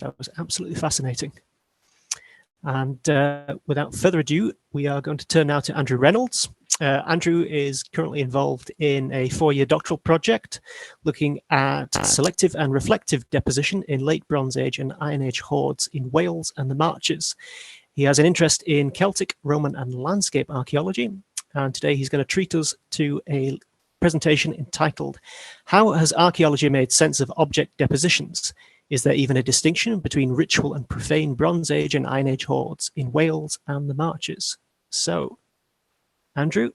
That was absolutely fascinating. And without further ado, we are going to turn now to Andrew Reynolds. Andrew is currently involved in a 4-year doctoral project looking at selective and reflective deposition in late Bronze Age and Iron Age hoards in Wales and the Marches. He has an interest in Celtic, Roman and landscape archaeology, and today he's going to treat us to a presentation entitled, "How has archaeology made sense of object depositions? Is there even a distinction between ritual and profane Bronze Age and Iron Age hoards in Wales and the Marches?" So, Andrew,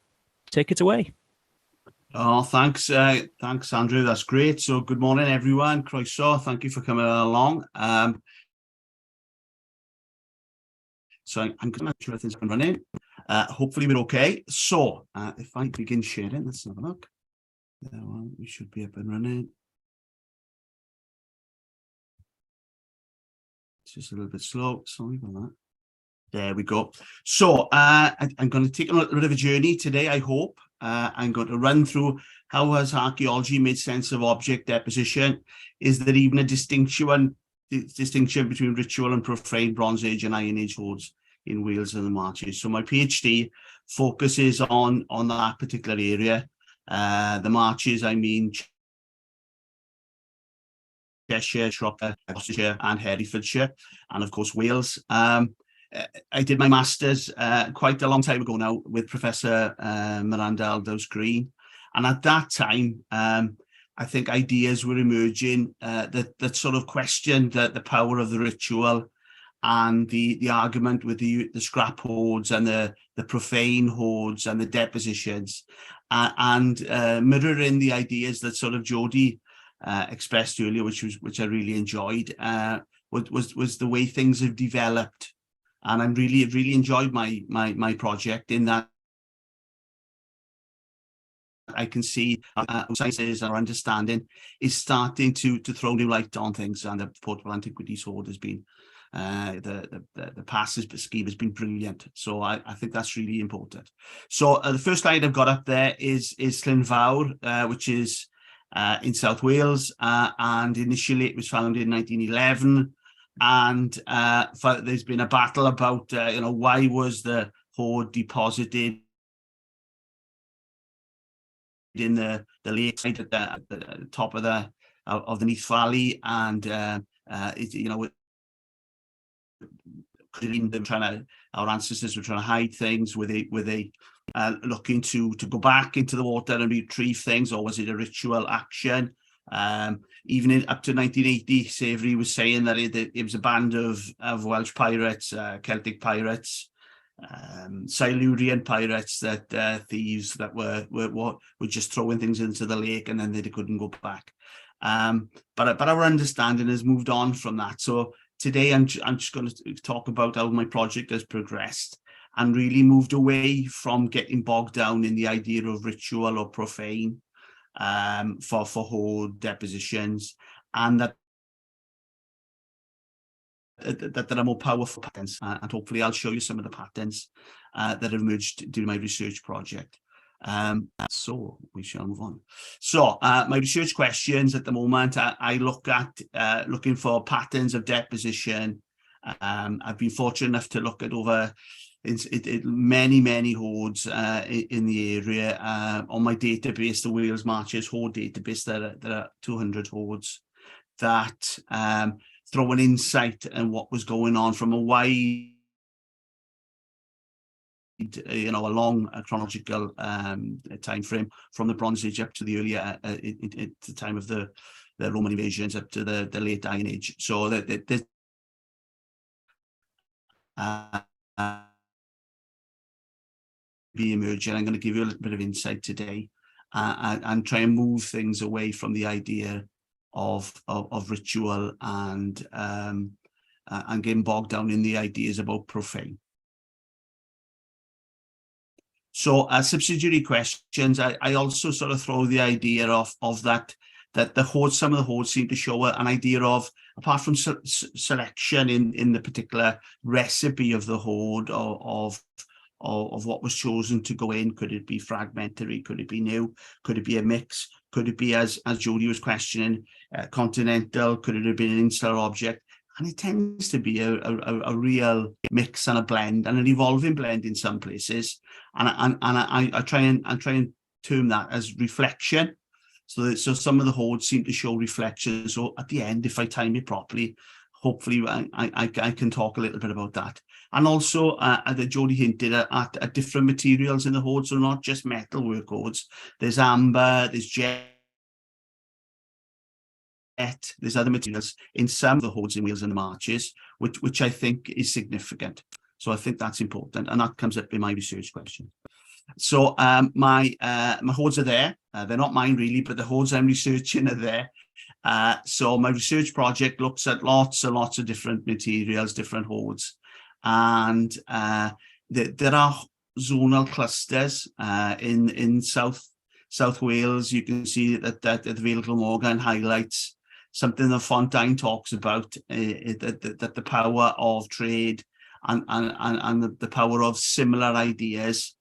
take it away. Oh, thanks, Andrew. That's great. So, good morning, everyone. Croeso, thank you for coming along. So, I'm going to make sure things can run in. Hopefully, we're okay. So, if I begin sharing, let's have a look. We should be up and running. It's just a little bit slow. Sorry about that. There we go. So I'm going to take a little bit of a journey today, I hope. I'm going to run through how has archaeology made sense of object deposition. Is there even a distinction between ritual and profane Bronze Age and Iron Age hoards in Wales and the Marches? So my PhD focuses on that particular area. The Marches, I mean Cheshire, Shropshire, Gloucestershire and Herefordshire, and of course Wales. I did my master's quite a long time ago now with Professor Miranda Aldous-Green, and at that time I think ideas were emerging that sort of questioned the power of the ritual and the argument with the scrap hoards and the profane hoards and the depositions, and mirroring the ideas that sort of Jodie expressed earlier, which I really enjoyed, was the way things have developed. And I'm really enjoyed my project in that I can see sciences, our understanding is starting to throw new light on things, and the portable antiquities hoard has been the past scheme has been brilliant. So I think that's really important. So the first slide I've got up there is Llyn Fawr, which is in South Wales, and initially it was founded in 1911. And there's been a battle about why was the hoard deposited in the lakeside at the top of the Neath Valley, and our ancestors were trying to hide things. Were they looking to go back into the water and retrieve things, or was it a ritual action? Even up to 1980, Cerrig was saying that it was a band of Welsh pirates, Celtic pirates, Silurian pirates, that thieves that were just throwing things into the lake and then they couldn't go back. But our understanding has moved on from that. So today I'm just going to talk about how my project has progressed and really moved away from getting bogged down in the idea of ritual or profane for hoard depositions, and that there are more powerful patterns, and hopefully I'll show you some of the patterns that emerged during my research project. So we shall move on. So my research questions at the moment, I look at looking for patterns of deposition. I've been fortunate enough to look at over many hoards in the area. On my database, the Wales Marches hoard database, there are 200 hoards that throw an insight on what was going on from a wide, a long chronological time frame, from the Bronze Age up to the earlier at the time of the Roman invasions up to the late Iron Age. So that be emerging. I'm going to give you a little bit of insight today, and try and move things away from the idea of ritual and getting bogged down in the ideas about profane. So subsidiary questions, I also sort of throw the idea of that the hoards, some of the hoards seem to show an idea of, apart from selection in the particular recipe of the hoard, of what was chosen to go in. Could it be fragmentary? Could it be new? Could it be a mix? Could it be, as Jodie was questioning, continental? Could it have been an insular object? And it tends to be a real mix and a blend, and an evolving blend in some places. And I try and term that as reflection. So some of the hoards seem to show reflection. So at the end, if I time it properly, hopefully I can talk a little bit about that. And also, that Jodie hinted at different materials in the hoards, so not just metalwork hoards. There's amber, there's jet, there's other materials in some of the hoards in Wales and the marches, which I think is significant. So I think that's important, and that comes up in my research question. So my hoards are there. They're not mine really, but the hoards I'm researching are there. So my research project looks at lots and lots of different materials, different hoards, and there are zonal clusters in South Wales. You can see that the Vale of Glamorgan highlights something that Fontijn talks about, that the power of trade and the power of similar ideas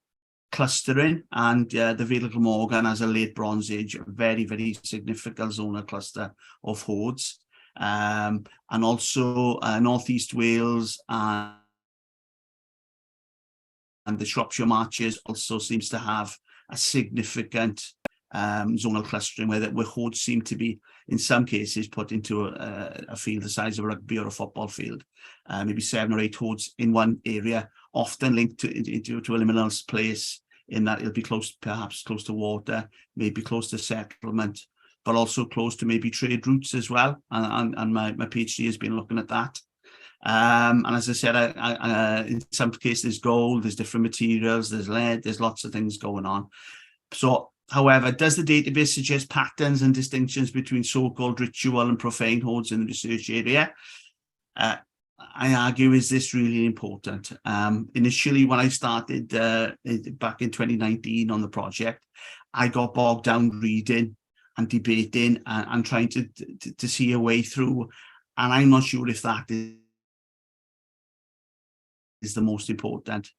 clustering, and the Vale of Glamorgan as a late Bronze Age, very, very significant zonal cluster of hoards, and also Northeast Wales and the Shropshire marches also seems to have a significant zonal clustering where hoards seem to be, in some cases, put into a field the size of a rugby or a football field, maybe 7 or 8 hoards in one area, often linked to a liminal place, in that it'll be perhaps close to water, maybe close to settlement, but also close to maybe trade routes as well. And my PhD has been looking at that. And as I said, in some cases there's gold, there's different materials, there's lead, there's lots of things going on. So, however, does the database suggest patterns and distinctions between so-called ritual and profane hoards in the research area? I argue, is this really important? Initially, when I started back in 2019 on the project, I got bogged down reading and debating and trying to see a way through. And I'm not sure if that is the most important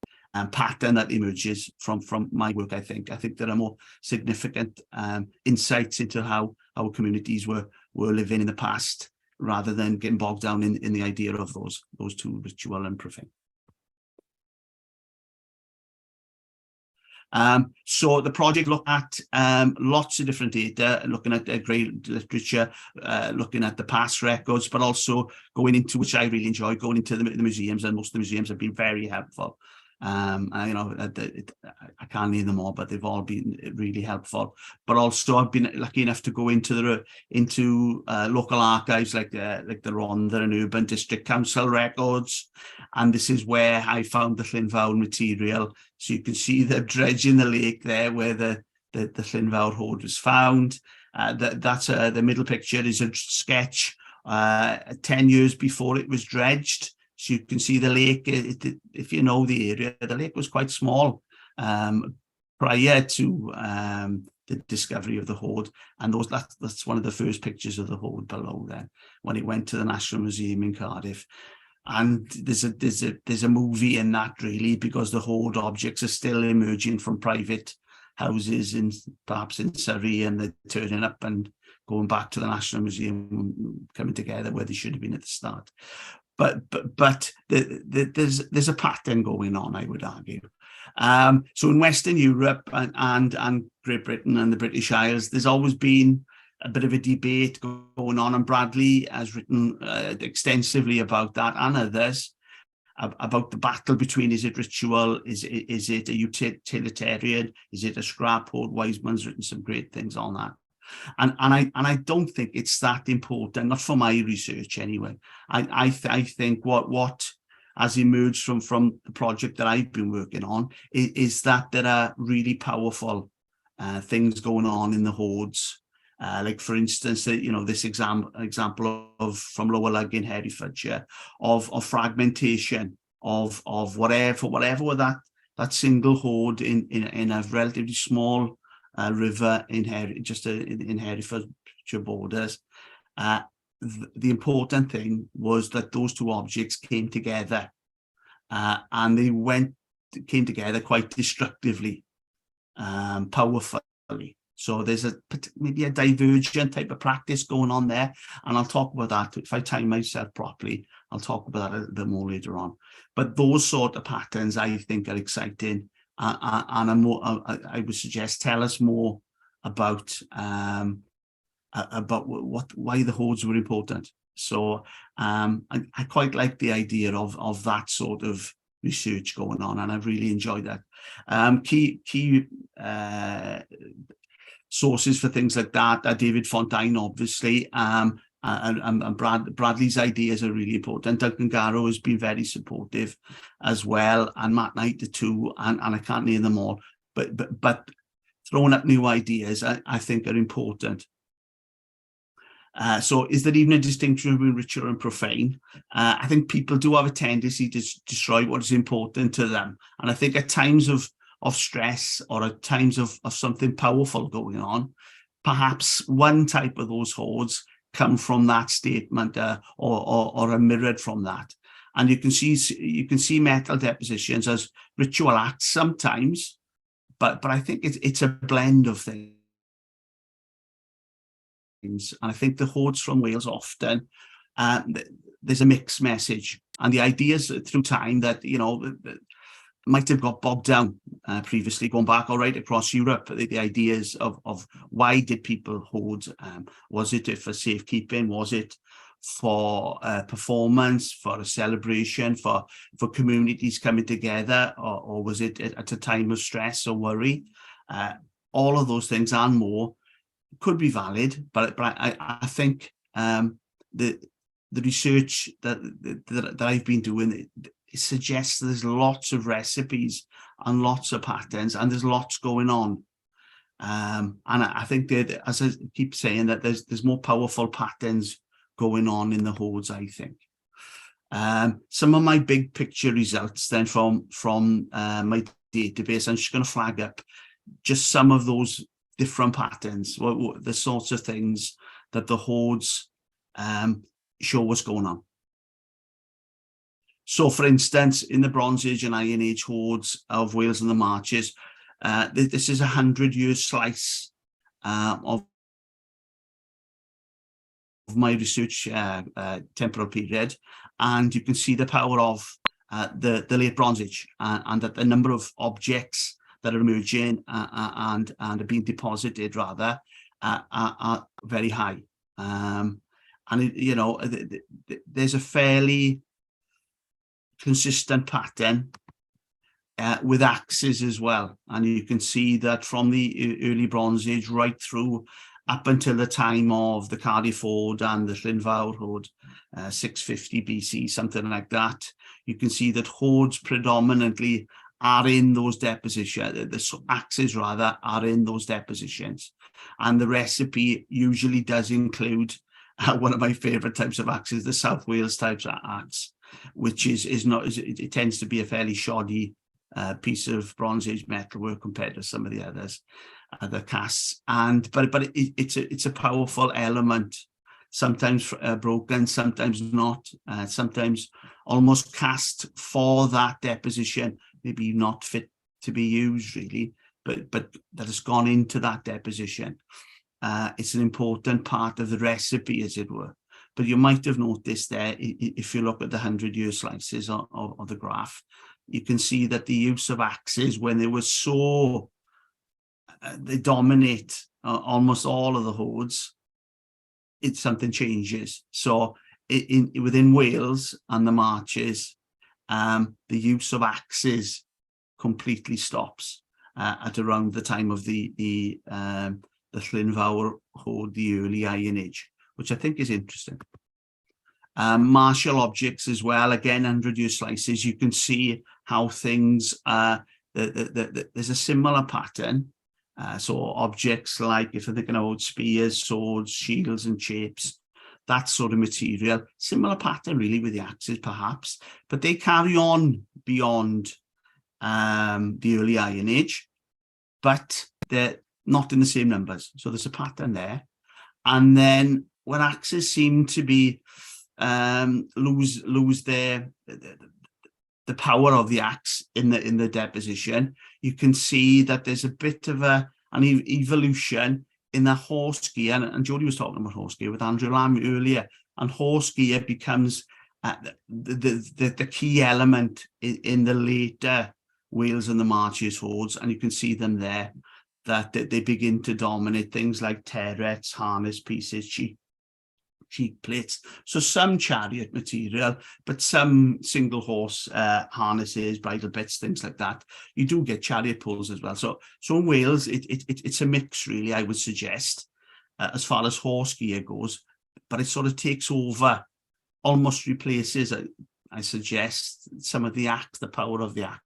pattern that emerges from my work. I think there are more significant insights into how our communities were living in the past, rather than getting bogged down in the idea of those two, ritual and profane. So the project looked at lots of different data, looking at great literature, looking at the past records, but also going into, which I really enjoy, going into the museums, and most of the museums have been very helpful. I can't name them all, but they've all been really helpful. But also, I've been lucky enough to go into local archives like the Rhondda and Urban District Council records, and this is where I found the Llyn Fawr material. So you can see the dredge in the lake there, where the Llyn Fawr hoard was found. That's the middle picture is a sketch 10 years before it was dredged. So you can see the lake, if you know the area, the lake was quite small prior to the discovery of the hoard. And that's one of the first pictures of the hoard below there, when it went to the National Museum in Cardiff. And there's a movie in that, really, because the hoard objects are still emerging from private houses, perhaps in Surrey, and they're turning up and going back to the National Museum, coming together where they should have been at the start. But there's a pattern going on, I would argue. So in Western Europe and Great Britain and the British Isles, there's always been a bit of a debate going on, and Bradley has written extensively about that, and others, about the battle between, is it ritual, is it a utilitarian, is it a scrap hoard? Wiseman's written some great things on that. And I don't think it's that important, not for my research anyway. I think what has emerged from the project that I've been working on is that there are really powerful things going on in the hoards. Like, for instance, this example of from Lower Lug in Herefordshire, of fragmentation of whatever that single hoard in a relatively small river in Herefordshire borders. The important thing was that those two objects came together, and they came together quite destructively, powerfully. So there's maybe a divergent type of practice going on there, and I'll talk about that if I time myself properly. I'll talk about that a bit more later on. But those sort of patterns I think are exciting, and I would suggest tell us more about why the hoards were important. So I quite like the idea of that sort of research going on, and I've really enjoyed that. Key sources for things like that are David Fontijn, obviously, and Bradley's ideas are really important. Duncan Garrow has been very supportive as well, and Matt Knight the two, and I can't name them all, but throwing up new ideas I think are important. So is there even a distinction between ritual and profane? I think people do have a tendency to destroy what is important to them, and I think at times of stress or at times of something powerful going on, perhaps one type of those hoards come from that statement or are mirrored from that. And you can see metal depositions as ritual acts sometimes, but I think it's a blend of things. And I think the hoards from Wales often, there's a mixed message, and the ideas through time that, you know, might have got bogged down previously, going back all right across Europe, the ideas of why did people hoard? Was it for safekeeping? Was it for performance, for a celebration, for communities coming together, or was it at a time of stress or worry? All of those things and more could be valid, but I think the research that I've been doing, it suggests there's lots of recipes and lots of patterns, and there's lots going on. And I think that, as I keep saying, that there's more powerful patterns going on in the hoards, I think. Some of my big picture results then from my database, I'm just going to flag up just some of those different patterns, the sorts of things that the hoards show what's going on. So, for instance, in the Bronze Age and Iron Age hoards of Wales and the Marches, this is a 100-year slice of my research temporal period, and you can see the power of the late Bronze Age, and that the number of objects that are emerging and are being deposited rather are very high. And you know, there's a fairly consistent pattern with axes as well, and you can see that from the early Bronze Age right through up until the time of the Cardiff Hoard and the Llyn Hoard, 650 BC, something like that. You can see that hoards predominantly are in those depositions, the axes rather, are in those depositions, and the recipe usually does include one of my favourite types of axes, the South Wales types of axe, which is not, it tends to be a fairly shoddy piece of Bronze Age metalwork compared to some of the others, the casts, but it's a powerful element, sometimes broken, sometimes not, sometimes almost cast for that deposition, maybe not fit to be used really, but that has gone into that deposition. It's an important part of the recipe, as it were. But you might have noticed there, if you look at the 100-year slices of the graph, you can see that the use of axes, when they were so, they dominate almost all of the hoards, something changes. So within Wales and the Marches, the use of axes completely stops at around the time of the Llyn Hoard, the early Iron Age, which I think is interesting. Martial objects as well, again, 100-year slices, you can see how things, there's a similar pattern. So objects like, if you're thinking about spears, swords, shields and shapes, that sort of material, similar pattern really with the axes perhaps, but they carry on beyond the early Iron Age, but they're not in the same numbers. So there's a pattern there. And then when axes seem to be lose the power of the axe in the deposition, you can see that there's a bit of a an evolution in the horse gear, and Jodie was talking about horse gear with Andrew Lamb earlier, and horse gear becomes the key element in the later Wales and the Marches hoards, and you can see them there, that they begin to dominate things like turrets, harness pieces, cheek plates. So some chariot material, but some single horse harnesses, bridle bits, things like that. You do get chariot pulls as well. So in Wales, it's a mix, really, I would suggest, as far as horse gear goes, but it sort of takes over, almost replaces, I suggest, some of the power of the axe.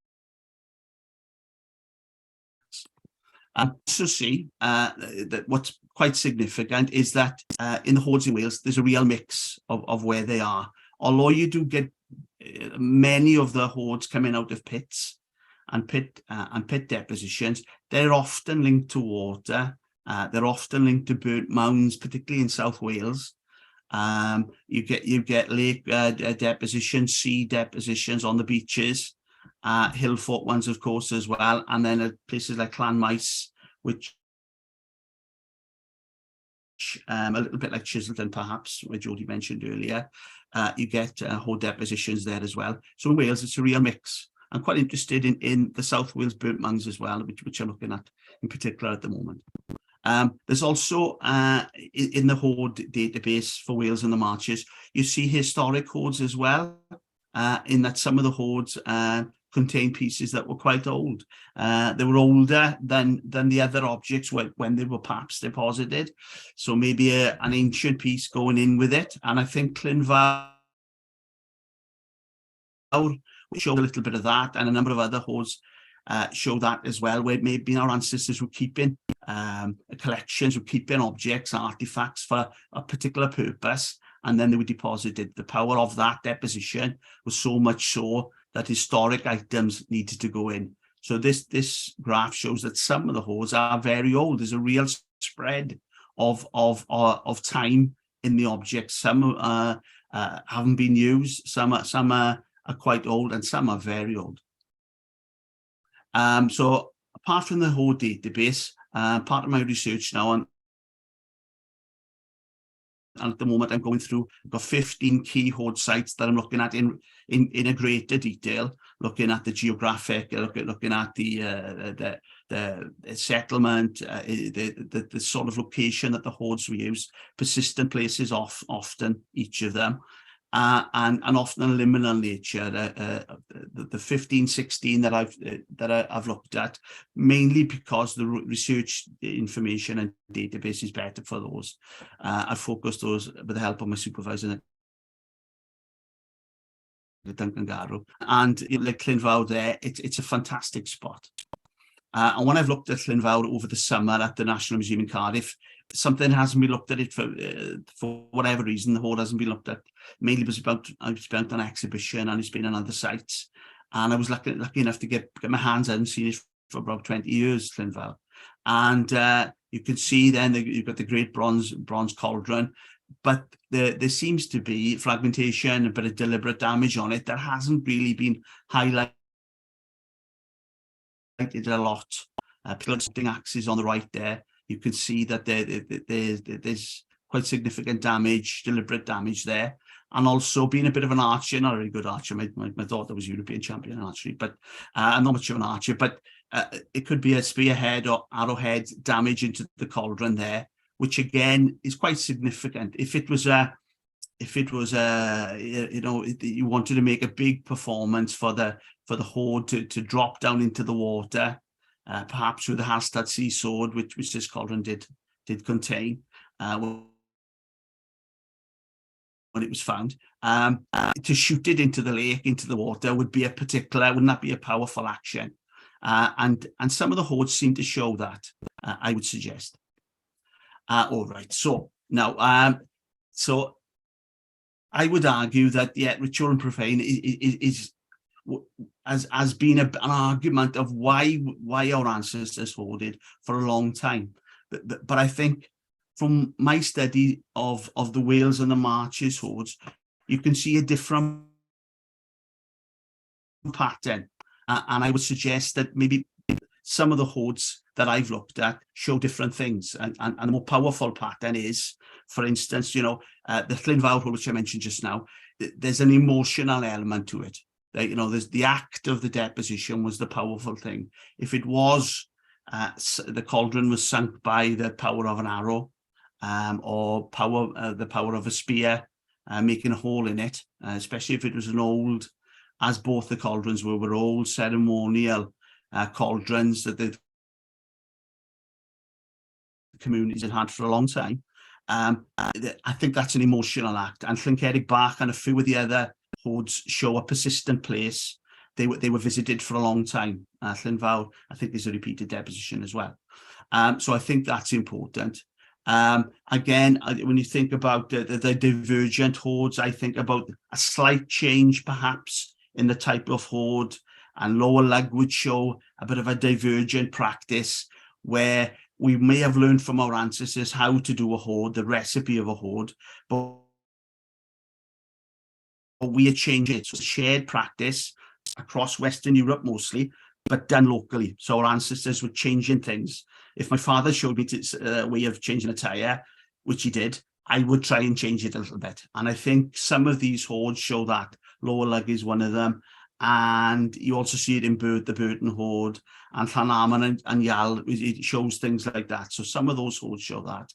And to see that what's quite significant is that in the hoards in Wales, there's a real mix of where they are. Although you do get many of the hoards coming out of pits and pit depositions, they're often linked to water. They're often linked to burnt mounds, particularly in South Wales. You get lake depositions, sea depositions on the beaches. Hill fort ones, of course, as well, and then at places like Llanmaes, which a little bit like Chiselton, perhaps, where Jodie mentioned earlier, you get hoard depositions there as well. So in Wales, it's a real mix. I'm quite interested in the South Wales burnt mounds as well, which I'm looking at in particular at the moment. There's also in the hoard database for Wales and the Marches, you see historic hoards as well, in that some of the hoards contain pieces that were quite old. They were older than the other objects when they were perhaps deposited. So maybe an ancient piece going in with it. And I think Llyn Fawr showed a little bit of that, and a number of other hoards show that as well, where maybe our ancestors were keeping collections, were keeping objects, artifacts for a particular purpose, and then they were deposited. The power of that deposition was so much so that historic items needed to go in. So this graph shows that some of the hoards are very old. There's a real spread of time in the objects. Some haven't been used, some are quite old, and some are very old. So apart from the hoard database, part of my research now, and at the moment I'm going through, I've got 15 key hoard sites that I'm looking at in a greater detail, looking at the geographic, looking at the settlement, the sort of location that the hoards we use, persistent places often, each of them, and often a liminal nature. The 15, 16 that I've looked at, mainly because the research information and database is better for those. I focused those with the help of my supervisor, Duncan Garrow, and like Llyn Fawr there, it's a fantastic spot. And when I've looked at Llyn Fawr over the summer at the National Museum in Cardiff, something hasn't been looked at it for whatever reason. The hoard hasn't been looked at, mainly because I've spent on exhibition and it's been on other sites. And I was lucky enough to get my hands on and seen it for about 20 years, Llyn Fawr. And you can see then you've got the great bronze cauldron, but there seems to be fragmentation, a bit of deliberate damage on it that hasn't really been highlighted a lot. Putting axes on the right there, you can see that there's quite significant damage, deliberate damage there. And also being a bit of an archer, not a very good archer. My daughter was European champion in archery, but I'm not much of an archer, but it could be a spearhead or arrowhead damage into the cauldron there, which again is quite significant. If it was you wanted to make a big performance for the hoard to drop down into the water, perhaps with the Hallstatt sea sword, which this cauldron did contain when it was found, to shoot it into the lake, into the water, wouldn't that be a powerful action? And some of the hoards seem to show that, I would suggest. All right, so now, so I would argue that ritual and profane has been an argument of why our ancestors hoarded for a long time. But I think from my study of the Wales and the Marches hoards, you can see a different pattern. And I would suggest that maybe some of the hoards that I've looked at show different things, and a more powerful pattern is, for instance, the Llyn Fawr hoard, which I mentioned just now. There's an emotional element to it. There's the act of the deposition was the powerful thing. If it was the cauldron was sunk by the power of an arrow, or the power of a spear, making a hole in it, especially if it was an old, as both the cauldrons were old ceremonial cauldrons that the communities had had for a long time. I think that's an emotional act, and Cerrig, Bach and a few of the other hoards show a persistent place. They were visited for a long time. Llyn Fawr, I think, is a repeated deposition as well. So I think that's important. Again, when you think about the divergent hoards, I think about a slight change perhaps in the type of hoard, and Lower Lug would show a bit of a divergent practice where we may have learned from our ancestors how to do a hoard, the recipe of a hoard, but we had changed it. So it's a shared practice across Western Europe mostly, but done locally. So our ancestors were changing things. If my father showed me a way of changing a tyre, which he did, I would try and change it a little bit. And I think some of these hoards show that. Lower Lug is one of them. And you also see it in the Burton hoard, and Llanarmon and Llyn. It shows things like that. So some of those hoards show that.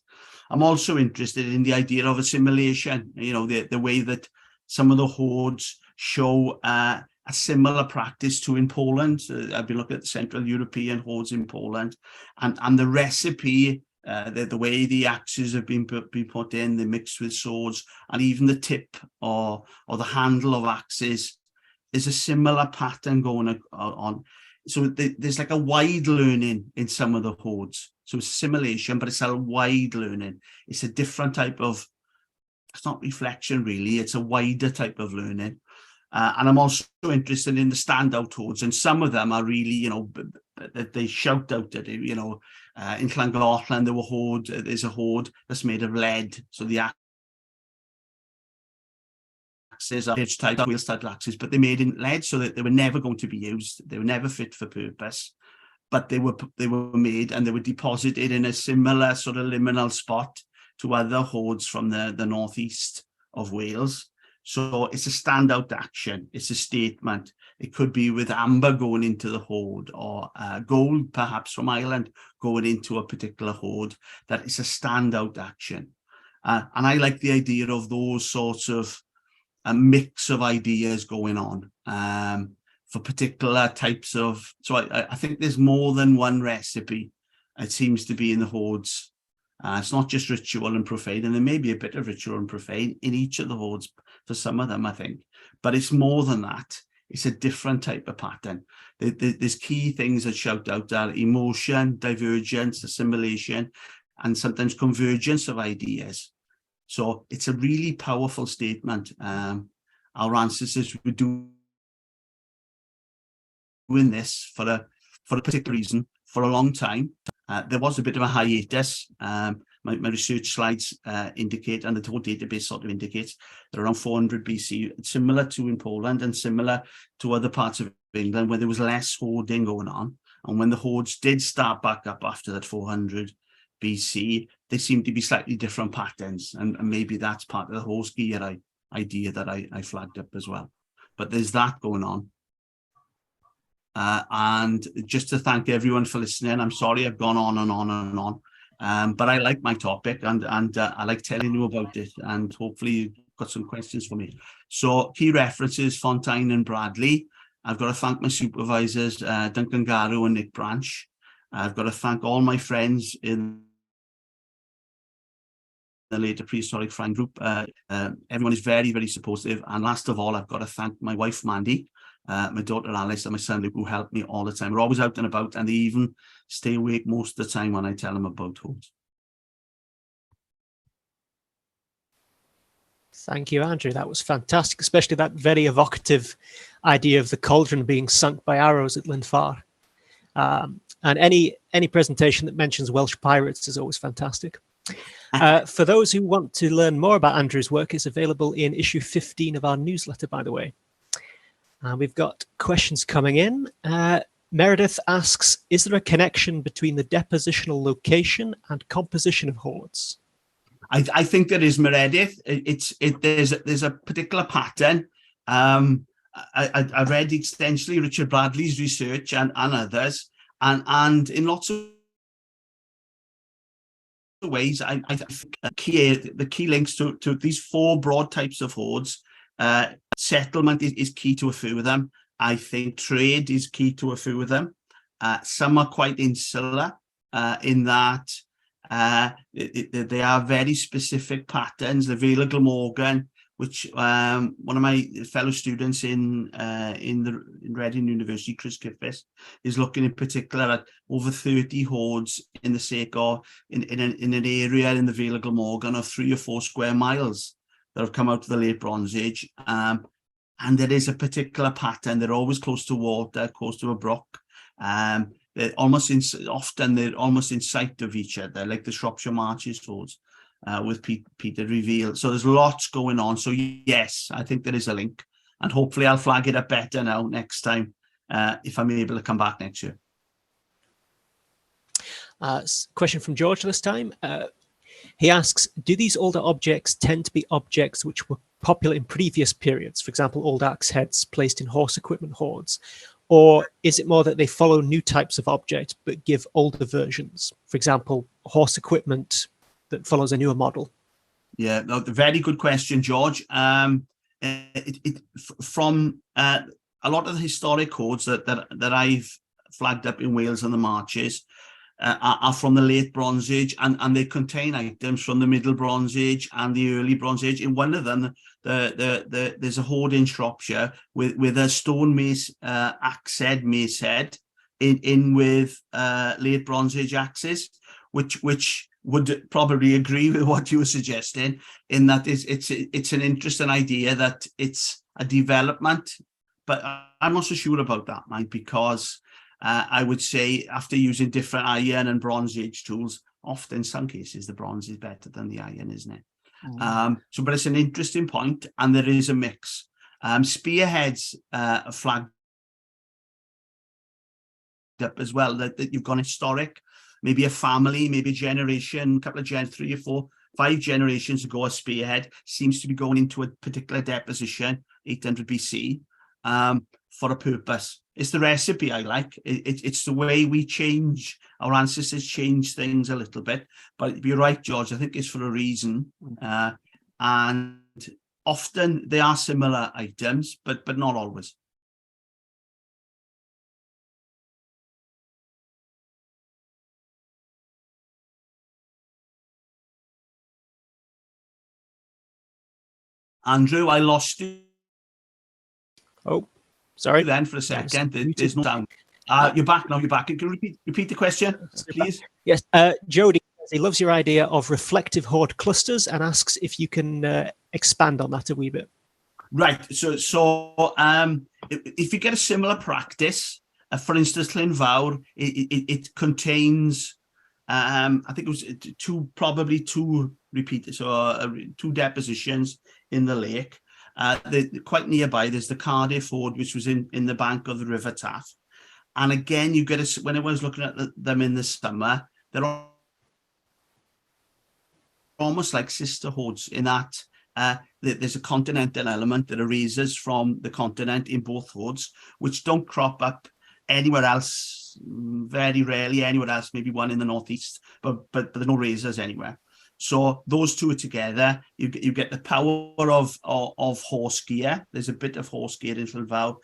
I'm also interested in the idea of assimilation, the way that some of the hoards show a similar practice to in Poland. I've been looking at the Central European hoards in Poland, and the recipe, the way the axes have been put in, they're mixed with swords, and even the tip or the handle of axes is a similar pattern going on. So there's like a wide learning in some of the hoards. So it's assimilation, but it's a wide learning. It's a different type of, it's not reflection really, it's a wider type of learning. And I'm also interested in the standout hoards, and some of them are really, they shout out at it. In Llangollen, there's a hoard that's made of lead. So the axes are edge-type, wheel-style axes, but they're made in lead, so that they were never going to be used. They were never fit for purpose, but they were made, and they were deposited in a similar sort of liminal spot to other hoards from the northeast of Wales. So it's a standout action. It's a statement. It could be with amber going into the hoard, or gold perhaps from Ireland going into a particular hoard. That it's a standout action. And I like the idea of those sorts of a mix of ideas going on for particular types of. So I think there's more than one recipe. It seems to be in the hoards. It's not just ritual and profane, and there may be a bit of ritual and profane in each of the hoards for some of them, I think. But it's more than that. It's a different type of pattern. There's key things that shout out are emotion, divergence, assimilation, and sometimes convergence of ideas. So it's a really powerful statement. Our ancestors were doing this for a particular reason for a long time. There was a bit of a hiatus. My research slides indicate, and the whole database sort of indicates, that around 400 BC, similar to in Poland and similar to other parts of England, where there was less hoarding going on. And when the hoards did start back up after that 400 BC, they seem to be slightly different patterns. And maybe that's part of the horse gear idea that I flagged up as well. But there's that going on. And just to thank everyone for listening. I'm sorry I've gone on and on and on, but I like my topic, and I like telling you about it, and hopefully you've got some questions for me. So key references, Fontijn and Bradley. I've got to thank my supervisors, Duncan Garrow and Nick Branch. I've got to thank all my friends in the later prehistoric friend group. Everyone is very, very supportive. And last of all, I've got to thank my wife, Mandy, my daughter Alice, and my son Luke, who help me all the time. We're always out and about, and they even stay awake most of the time when I tell them about hoards. Thank you, Andrew. That was fantastic, especially that very evocative idea of the cauldron being sunk by arrows at Llyn Fawr. And any presentation that mentions Welsh pirates is always fantastic. For those who want to learn more about Andrew's work, it's available in issue 15 of our newsletter, by the way. We've got questions coming in. Meredith asks, is there a connection between the depositional location and composition of hoards? I think there is, Meredith. There's a particular pattern. I read extensively Richard Bradley's research and others, and in lots of ways, I think the key links to these four broad types of hoards. Settlement is key to a few of them. I think trade is key to a few of them. Some are quite insular in that they are very specific patterns. The Vale of Glamorgan, which one of my fellow students in Reading University, Chris Kiffis, is looking in particular at over 30 hoards in the sake of in an area in the Vale of Glamorgan of 3 or 4 square miles that have come out of the late Bronze Age. And there is a particular pattern. They're always close to water, close to a brook. They're often almost in sight of each other, like the Shropshire Marches hoards with Peter Reveal. So there's lots going on. So yes, I think there is a link, and hopefully I'll flag it up better now next time if I'm able to come back next year. Question from George this time. He asks, do these older objects tend to be objects which were popular in previous periods, for example, old axe heads placed in horse equipment hoards? Or is it more that they follow new types of object but give older versions? For example, horse equipment that follows a newer model? Yeah, no, very good question, George. From a lot of the historic hoards that I've flagged up in Wales and the Marches are from the late Bronze Age, and they contain items from the Middle Bronze Age and the early Bronze Age. In one of them, there's a hoard in Shropshire with a stone mace, axe head, mace head, in with late Bronze Age axes, which would probably agree with what you were suggesting, in that it's an interesting idea that it's a development, but I'm not so sure about that, Mike, because I would say after using different iron and Bronze Age tools, often in some cases the bronze is better than the iron, isn't it? But it's an interesting point, and there is a mix. Spearheads are flagged up as well, that you've gone historic, maybe a family, maybe a generation, couple of 3 or 4, 5 generations ago, a spearhead seems to be going into a particular deposition, 800 BC, for a purpose. It's the recipe I like. It's the way we change, our ancestors change things a little bit. But you're right, George, I think it's for a reason. And often they are similar items, but not always. Andrew, I lost you. Oh, sorry. Then for a second, there's no sound. You're back now. You're back. Can you repeat the question, please? Yes, Jody, he loves your idea of reflective hoard clusters and asks if you can expand on that a wee bit. Right. So if you get a similar practice, for instance, Llyn Fawr, it contains, I think it was probably two repeaters, so 2 depositions in the lake. Quite nearby, there's the Cardiff Hoard, which was in the bank of the River Taff. And again, you get when I was looking at them in the summer, they're almost like sister hoards in that there's a continental element that arises from the continent in both hoards, which don't crop up anywhere else, very rarely anywhere else, maybe one in the northeast, but there are no razors anywhere. So those two are together. You get the power of horse gear. There's a bit of horse gear in Llyn Fawr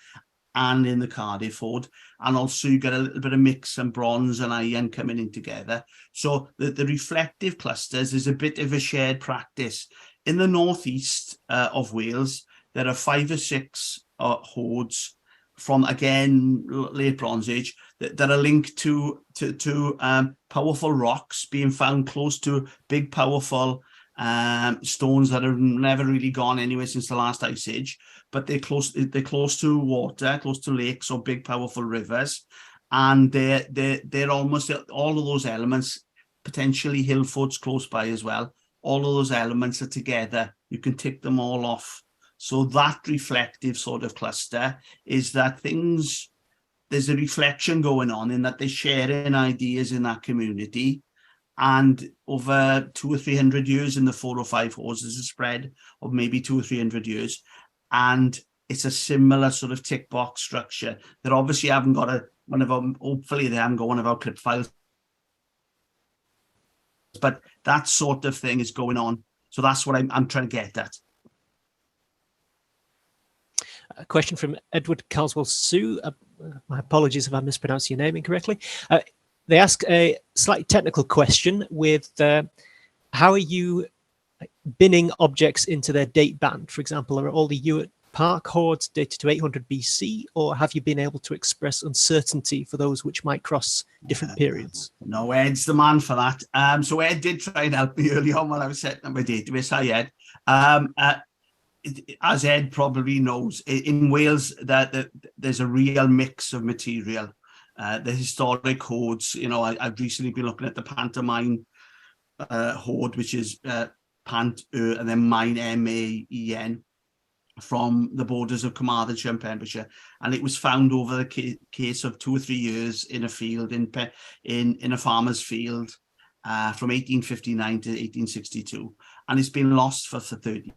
and in the Cardiff Hoard, and also you get a little bit of mix and bronze and iron coming in together. So the reflective clusters is a bit of a shared practice. In the northeast of Wales, there are 5 or 6 hoards from, again, late Bronze Age that are linked to powerful rocks being found close to big, powerful stones that have never really gone anywhere since the last ice age, but they're close to water, close to lakes or big, powerful rivers, and they're almost all of those elements, potentially hill forts close by as well. All of those elements are together. You can tick them all off. So that reflective sort of cluster is that things there's a reflection going on in that they're sharing ideas in that community. And over 200 or 300 years in the 4 or 5 hoards, there's a spread of maybe 200 or 300 years. And it's a similar sort of tick box structure. They obviously haven't got hopefully they haven't got one of our clip files. But that sort of thing is going on. So that's what I'm trying to get at. A question from Edward Calswell-Sue. My apologies if I mispronounced your name incorrectly. They ask a slightly technical question with how are you binning objects into their date band? For example, are all the Ewart Park hoards dated to 800 BC, or have you been able to express uncertainty for those which might cross different periods? No, Ed's the man for that. So Ed did try and help me early on when I was setting up my database. Hi, Ed. As Ed probably knows, in Wales, there's a real mix of material. The historic hoards, I've recently been looking at the pantomime hoard, which is Pant, and then mine, M-A-E-N, from the borders of Carmarthenshire and Pembrokeshire, and it was found over the case of 2 or 3 years in a field in a farmer's field from 1859 to 1862, and it's been lost for 30,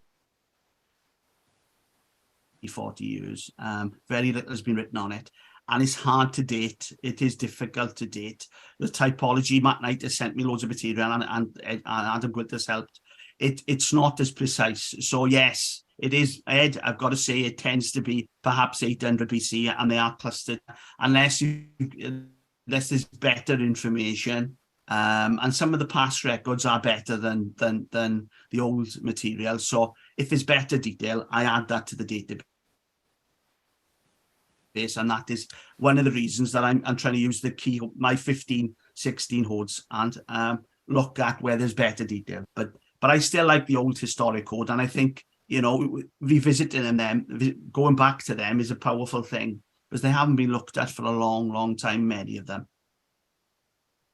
40 years. Very little has been written on it, and it's hard to date. It is difficult to date. The typology, Matt Knight has sent me loads of material, and Adam Gwilt has helped. It's not as precise. So yes, it is, Ed, I've got to say, it tends to be perhaps 800 BC, and they are clustered unless there's better information. And some of the past records are better than the old material. So if there's better detail, I add that to the database. And that is one of the reasons that I'm trying to use my 15, 16 hoards and look at where there's better detail. But I still like the old historic hoard, and I think, revisiting them, going back to them is a powerful thing, because they haven't been looked at for a long, long time, many of them.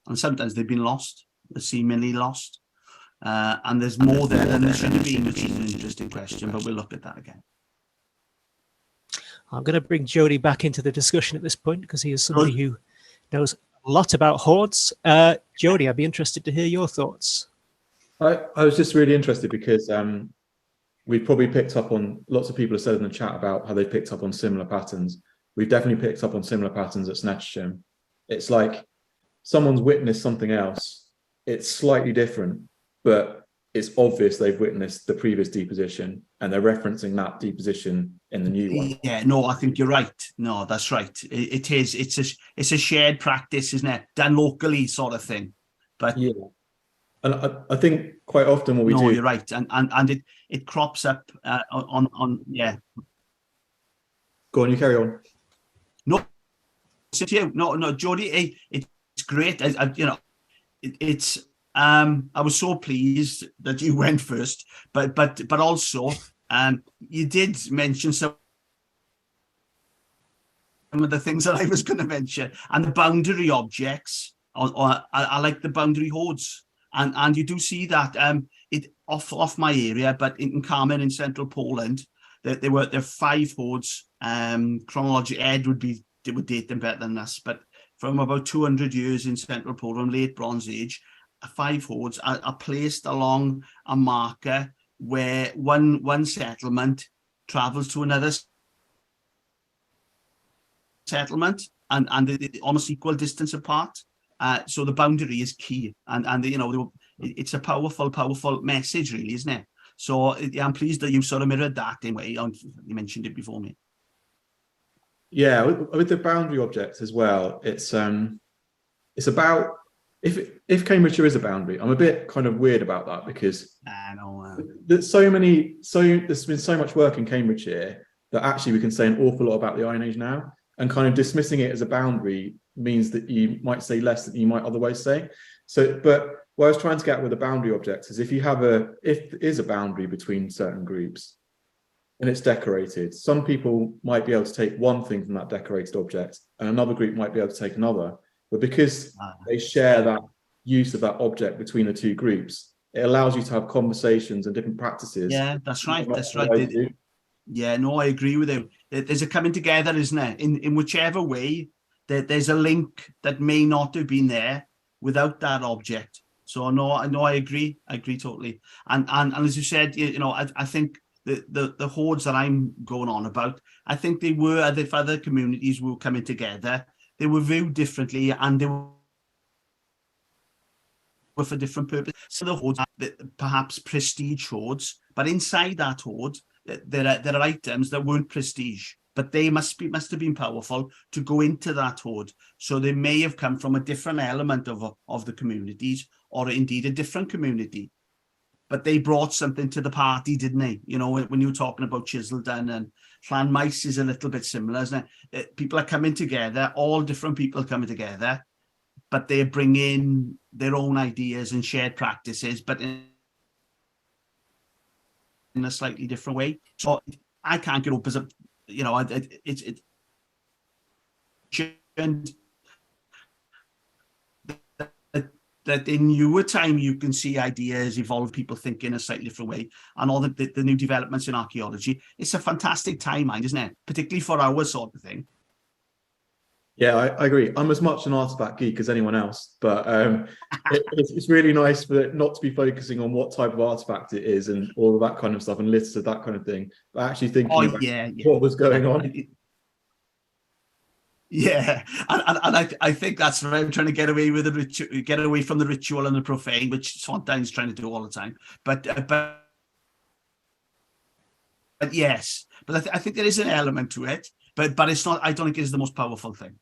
And sometimes they've been lost, seemingly lost. And there's more there than there should have been, which is an interesting question, but we'll look at that again. I'm going to bring Jody back into the discussion at this point, because he is somebody who knows a lot about hoards. Jody, I'd be interested to hear your thoughts. I was just really interested because we've probably picked up on, lots of people have said in the chat about how they've picked up on similar patterns. We've definitely picked up on similar patterns at Snetcham. It's like someone's witnessed something else. It's slightly different, but it's obvious they've witnessed the previous deposition and they're referencing that deposition in the new one. Yeah, no, I think you're right. No, that's right. It is. It's a shared practice, isn't it? Done locally, sort of thing. But yeah. And I think quite often what we do. No, you're right, and it crops up on yeah. Go on, you carry on. No, no, Jody, it's great. It's I was so pleased that you went first, but also you did mention some of the things that I was going to mention, and the boundary objects. I like the boundary hoards. And you do see that it off my area, but in Carmen in central Poland, there were 5 hoards. Chronology, Ed would date them better than us, but from about 200 years in central Poland, late Bronze Age, 5 hoards are placed along a marker where one settlement travels to another settlement, and they're almost equal distance apart. So the boundary is key, and it's a powerful message, really, isn't it? So yeah, I'm pleased that you sort of mirrored that in way. You mentioned it before me. Yeah, with the boundary objects as well. It's about if Cambridgeshire is a boundary. I'm a bit kind of weird about that, because there's been so much work in Cambridgeshire that actually we can say an awful lot about the Iron Age now, and kind of dismissing it as a boundary means that you might say less than you might otherwise say. So, but what I was trying to get with the boundary objects is if there is a boundary between certain groups and it's decorated, some people might be able to take one thing from that decorated object and another group might be able to take another. But because they share that use of that object between the two groups, it allows you to have conversations and different practices. Yeah, that's right. That's right. Yeah, no, I agree with you. There's a coming together, isn't there? In whichever way there's a link that may not have been there without that object. So no, I agree totally. And as you said, I think the hoards that I'm going on about, I think they were, if other communities were coming together, they were viewed differently, and they were for different purposes. So the hoards are perhaps prestige hoards, but inside that hoard, there are items that weren't prestige, but they must have been powerful to go into that hoard. So they may have come from a different element of the communities, or indeed a different community, but they brought something to the party, didn't they? When you're talking about Chiseldon and Llanmaes is a little bit similar, isn't it? People are coming together, all different people coming together, but they're bringing their own ideas and shared practices, but in a slightly different way. So I can't get up as it's that in newer time you can see ideas evolve, people think in a slightly different way, and all the new developments in archaeology. It's a fantastic time, isn't it? Particularly for our sort of thing. Yeah, I agree. I'm as much an artifact geek as anyone else, but it's really nice for it not to be focusing on what type of artifact it is and all of that kind of stuff and lists of that kind of thing, but actually thinking about what was going on. Yeah, and I think that's what I'm trying to get away with, get away from the ritual and the profane, which Fontijn's trying to do all the time. But yes, but I think there is an element to it, but it's not. I don't think it's the most powerful thing.